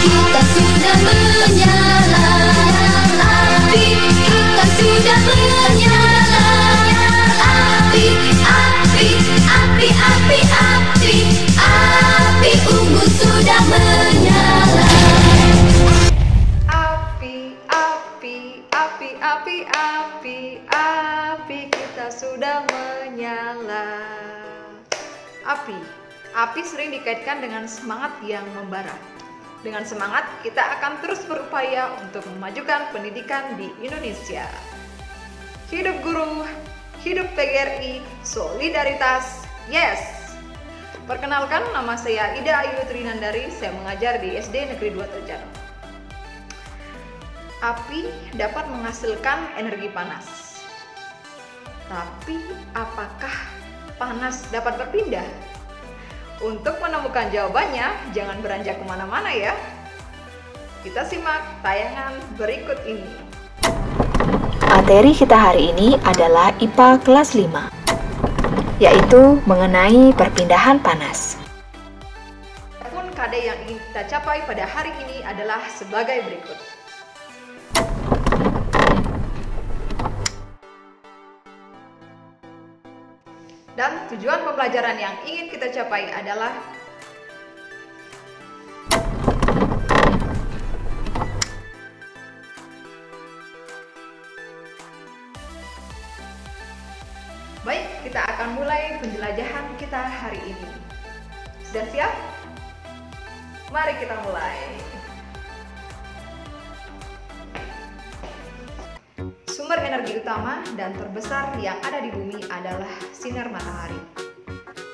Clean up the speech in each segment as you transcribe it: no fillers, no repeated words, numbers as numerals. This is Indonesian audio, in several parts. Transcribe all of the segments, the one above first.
kita sudah menyala. Api, kita sudah menyala. Api, api, api, api, api, api unggun sudah menyala. Api, api, api, api, api, api kita sudah menyala. Api sering dikaitkan dengan semangat yang membara. Dengan semangat, kita akan terus berupaya untuk memajukan pendidikan di Indonesia. Hidup guru, hidup PGRI, solidaritas, yes! Perkenalkan, nama saya Ida Ayu Trinandari, saya mengajar di SD Negeri 2 Trejano. Api dapat menghasilkan energi panas. Tapi, apakah panas dapat berpindah? Untuk menemukan jawabannya, jangan beranjak kemana-mana ya. Kita simak tayangan berikut ini. Materi kita hari ini adalah IPA kelas 5, yaitu mengenai perpindahan panas. Adapun KD yang ingin kita capai pada hari ini adalah sebagai berikut. Dan tujuan pembelajaran yang ingin kita capai adalah baik, kita akan mulai penjelajahan kita hari ini. Sudah siap? Mari kita mulai. Sumber energi utama dan terbesar yang ada di bumi adalah sinar matahari.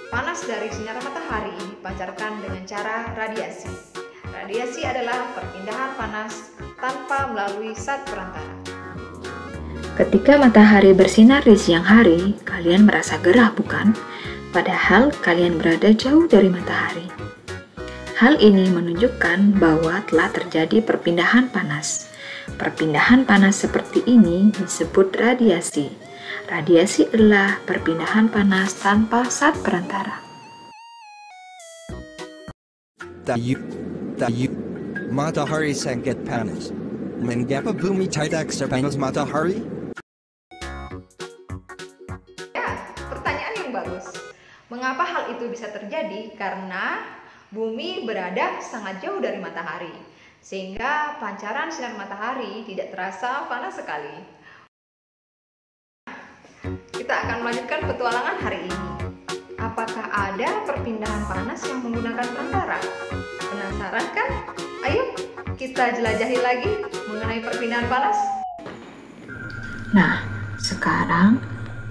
Panas dari sinar matahari dipancarkan dengan cara radiasi. Radiasi adalah perpindahan panas tanpa melalui zat perantara. Ketika matahari bersinar di siang hari, kalian merasa gerah bukan? Padahal kalian berada jauh dari matahari. Hal ini menunjukkan bahwa telah terjadi perpindahan panas. Perpindahan panas seperti ini disebut radiasi. Radiasi adalah perpindahan panas tanpa zat perantara. Matahari sangat panas. Mengapa bumi tidak sepanas matahari? Ya, pertanyaan yang bagus. Mengapa hal itu bisa terjadi? Karena bumi berada sangat jauh dari matahari, sehingga pancaran sinar matahari tidak terasa panas sekali. Kita akan melanjutkan petualangan hari ini. Apakah ada perpindahan panas yang menggunakan perantara? Penasaran kan? Ayo kita jelajahi lagi mengenai perpindahan panas. Nah, sekarang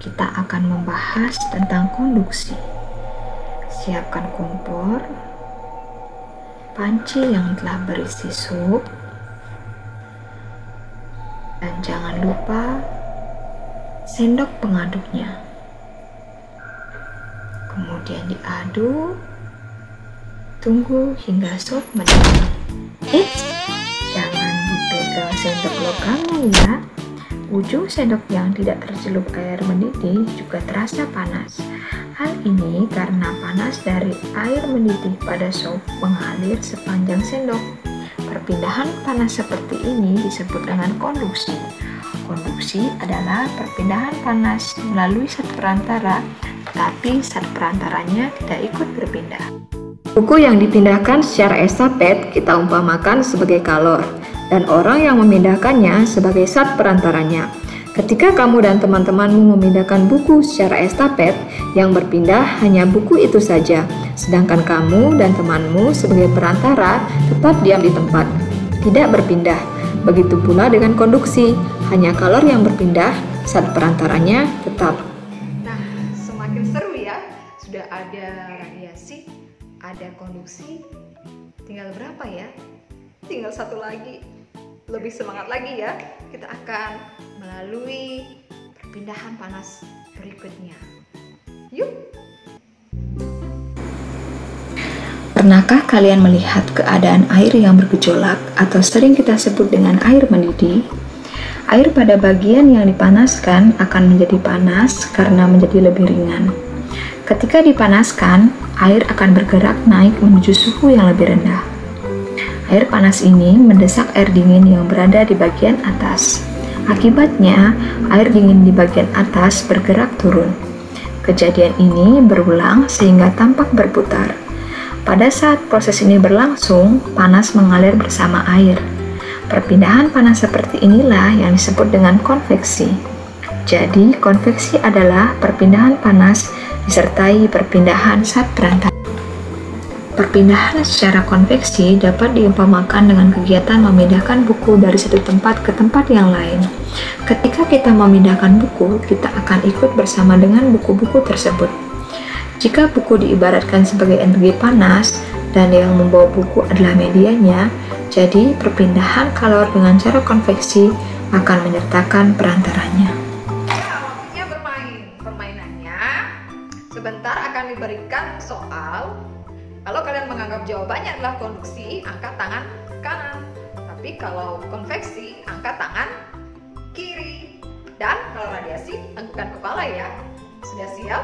kita akan membahas tentang konduksi. Siapkan kompor, panci yang telah berisi sup, dan jangan lupa sendok pengaduknya. Kemudian diaduk, tunggu hingga sup mendidih. Jangan dipegang sendok logamnya ya. Ujung sendok yang tidak tercelup air mendidih juga terasa panas. Hal ini karena panas dari air mendidih pada sup mengalir sepanjang sendok. Perpindahan panas seperti ini disebut dengan konduksi. Konduksi adalah perpindahan panas melalui zat perantara, tetapi zat perantaranya tidak ikut berpindah. Buku yang dipindahkan secara estafet kita umpamakan sebagai kalor, dan orang yang memindahkannya sebagai zat perantaranya. Ketika kamu dan teman-temanmu memindahkan buku secara estafet, yang berpindah hanya buku itu saja, sedangkan kamu dan temanmu sebagai perantara tetap diam di tempat, tidak berpindah. Begitu pula dengan konduksi, hanya kalor yang berpindah, zat perantaranya tetap. Nah, semakin seru ya. Sudah ada radiasi, ada konduksi. Tinggal berapa ya? Tinggal satu lagi. Lebih semangat lagi ya. Kita akan melalui perpindahan panas berikutnya. Yuk! Pernahkah kalian melihat keadaan air yang bergejolak atau sering kita sebut dengan air mendidih? Air pada bagian yang dipanaskan akan menjadi panas karena menjadi lebih ringan. Ketika dipanaskan, air akan bergerak naik menuju suhu yang lebih rendah. Air panas ini mendesak air dingin yang berada di bagian atas. Akibatnya, air dingin di bagian atas bergerak turun. Kejadian ini berulang sehingga tampak berputar. Pada saat proses ini berlangsung, panas mengalir bersama air. Perpindahan panas seperti inilah yang disebut dengan konveksi. Jadi, konveksi adalah perpindahan panas disertai perpindahan zat berantakan. Perpindahan secara konveksi dapat diumpamakan dengan kegiatan memindahkan buku dari satu tempat ke tempat yang lain. Ketika kita memindahkan buku, kita akan ikut bersama dengan buku-buku tersebut. Jika buku diibaratkan sebagai energi panas dan yang membawa buku adalah medianya, jadi perpindahan kalor dengan cara konveksi akan menyertakan perantaranya. Waktunya bermain. Permainannya sebentar akan diberikan soal. Kalau kalian menganggap jawabannya adalah konduksi, angkat tangan kanan. Tapi kalau konveksi, angkat tangan kiri. Dan kalau radiasi, angkat kepala ya. Sudah siap?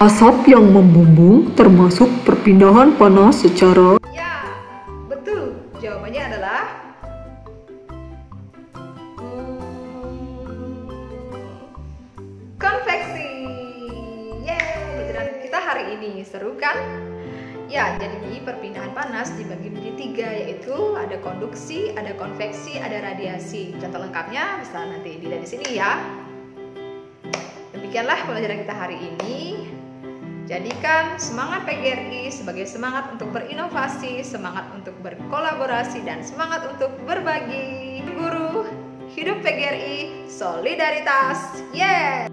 Asap yang membumbung termasuk perpindahan panas secara Ya, betul. Jawabannya adalah konveksi. Yeay, pelajaran kita hari ini seru kan? Ya, jadi perpindahan panas dibagi menjadi 3, yaitu ada konduksi, ada konveksi, ada radiasi. Contoh lengkapnya bisa nanti dilihat di sini ya. Demikianlah pelajaran kita hari ini. Jadikan semangat PGRI sebagai semangat untuk berinovasi, semangat untuk berkolaborasi, dan semangat untuk berbagi. Guru, hidup PGRI, solidaritas. Yeah!